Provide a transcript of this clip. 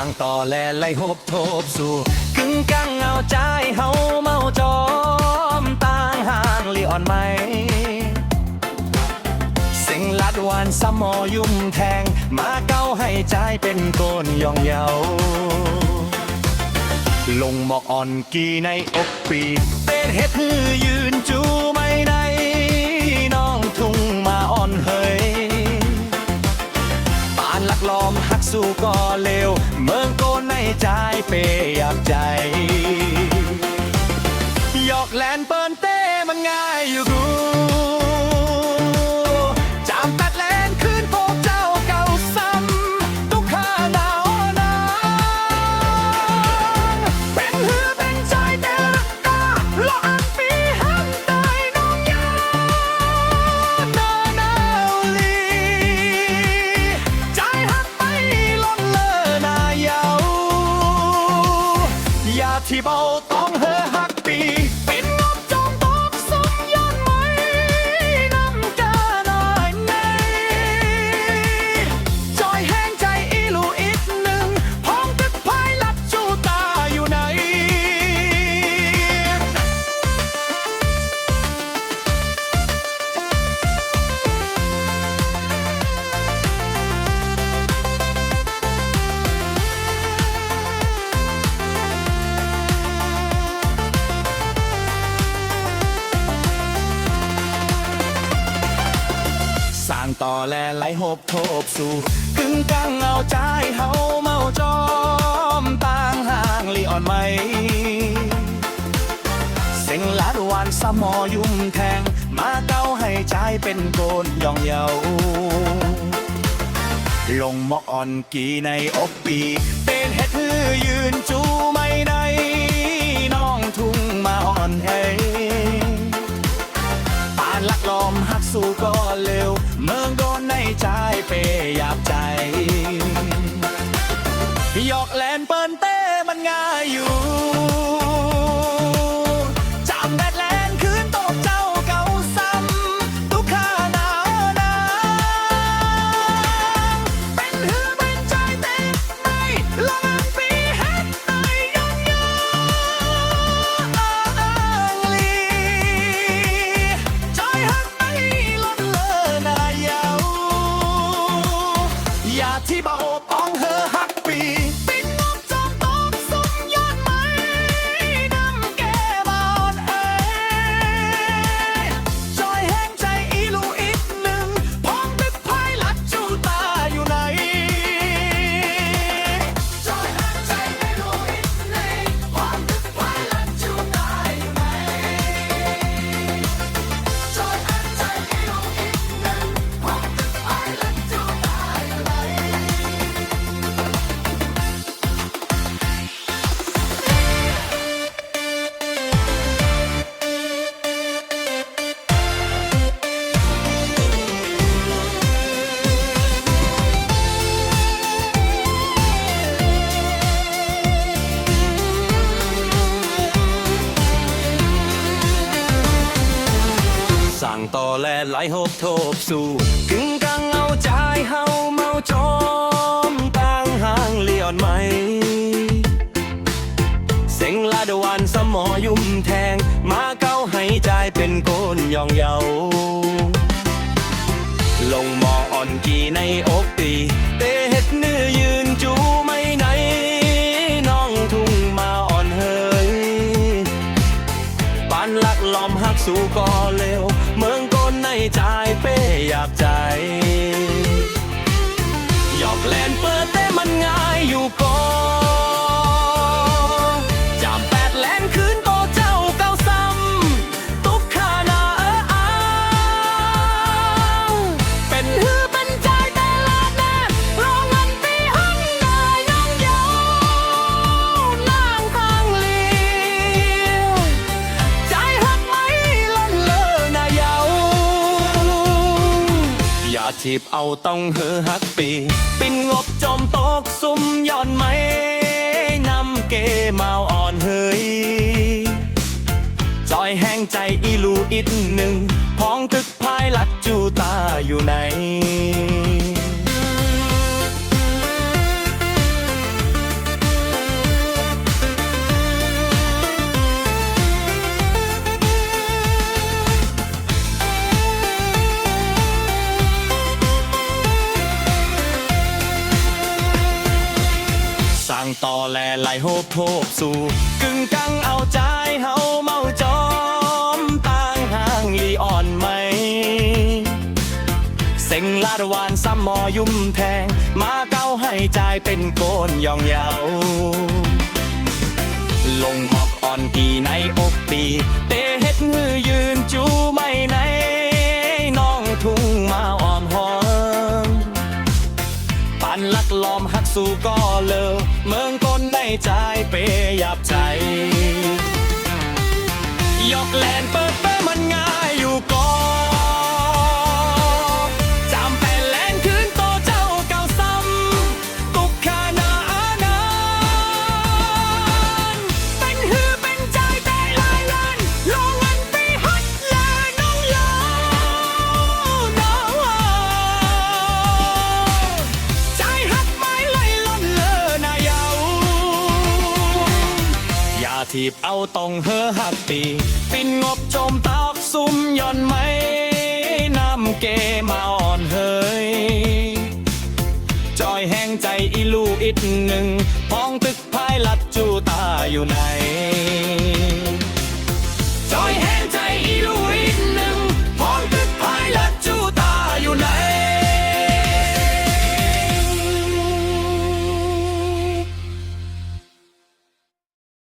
างต่อแลไล่หบทบสู่กึ่งกลางเอาใจเฮาเมาจอมต่างห่างลีอ่อนไหมสิงลัดวานซ้ำหมอยุ่มแทงมาเก้าให้ใจเป็นโกนยองเยาลงหมอกอ่อนกีในอกปีเต้นเฮ็ดฮือยืนจูไม่ในน้องทุ่งมาอ่อนเฮยปานลักล้อมหักสู้ก็เลวเมืองโกนในใจเปอยากใจหยอกแลนเปิ้นเต้มันง่ายอยู่กูจำตัดแลนคืนพบเจ้าเก่าซ้ำทุกข้าหนาวนาเป็นหือเป็นใจแต่ละกาลออันปีหันตายน้องยานาหนาวลีใจหักไม่ล้นเลอนายาวอย่าที่เบาต้องเฮอหักปีเป็นงบจงตกสมย้อนไหมน้ำกาหน่อยในจอยแห้งใจอีลูอีกหนึ่งพ้องตึกพายลัดจูตาอยู่ไหนสร้างต่อแลไหลหบทบสู่กึ่งกลางเอาใจเฮาเมาจอมต่างห่างลีอ่อนไหมเสียงลาดวานซ้ำหมอยุ่มแทงมาเก้าให้ใจเป็นโกนยองเยาลงหมอกอ่อนกีในอกปีเป็นเฮ็ดฮือยืนจูไม่ในน้องทุ่งมาอ่อนเฮปานลักล้อมหักสู้ก็เร็วเมืองโดนในใจเปหยาบใจหยอกแลนเปิ้นเต้มันง่ายอยู่จำแดดแลนคืนตกเจ้าเก่าซ้ำทุกข้าหนาวนาเป็นหือเป็นใจเต้ไม่ลองอันปีเฮ็ดในยองยองลีจอยหักไม่ลดเลอนายาวอย่าที่เบาป้องเฮอหักปีปิดงบจองตกสมยอดไหมน้ำแก่บอนเอ๋จอยแห้งใจอีลูอีกหนึ่งพ้องตึกพายลัดจูตาอยู่ไหนจอยแห้งใจอีลูอีกหนึ่งพ้องตึกพายลัดจูตาอยู่ไหนจอยแห้งใจอีลูอีกหนึ่งพ้องตึกพายลัดจูตาอยู่ไหนสั่งต่อแลไหลหบทบสู่กึ่งกลางเอาใจเฮาเมาจอมต่างห่างเลียนไหมเสียงลาดวานสมอยุ่มแทงมาเก้าให้ใจเป็นโกนยองเยาลงหมออ่อนกีในอกตีเตเฮ็ดเนื้อยืนจูไม่ไหนน้องทุ่งมาอ่อนเฮยปานลักล้อมหักสู้ก็เร็วเมืองโกนในใจเป้อยากใจหยอกแลนเปิดแต่มันง่ายอยู่ก่อนจำแปดแลนคืนโตเจ้าเก่าซ้ำตุกข้าหนาเป็นหือเป็นใจแต่ละแน่รอเงินปีหันนายน้องยาวนางทางเลียวใจหักไม่ล้นเลอนายาวอย่าทีบเอาต้องเฮอหักปีปินงบจมตกซุ่มย้อนไหมน้ำเกมาอ่อนเฮยจอยแห้งใจอีลูอีกหนึ่งพ้องตึกพายลัดจูตาอยู่ไหน ต่อแลไหลโฮบโทบสู่กึ่งกังเอาใจเฮาเมาจอมต่างห่างลีอ่อนไหมเซ็งลาดวานซ้ำหมอยุ่มแทงมาเก้าให้ใจเป็นโกนยองเยาลงหมอกอ่อนปีในอกปีเตเฮ็ดมือยืนจูไม่ในน้องทุ่งมาอ่อมหอมปานลักลอมหักสู่ก็เลอเมืองก้นในใจเปหยับใจยกแลนเปิดเป้มันง่ายอยู่ก่อนจำเป็นแลนคืนโตเจ้าเก่าซ้ำตุกขานาอานาเป็นหือเป็นใจแต่ลายลันลงเงินไปฮัดแลน้องยาวน้องใจหักไม้ไหลล่อนเลอนายาวอย่าทีบเอาตรงเฮอหักปีปินงบโจมตอกซุ่มย่อนไหมน้ำเกมาอ่อนเฮยจอยแห้งใจอีลูอีกหนึ่งพ้องตึกพายลัดจูตาอยู่ไหน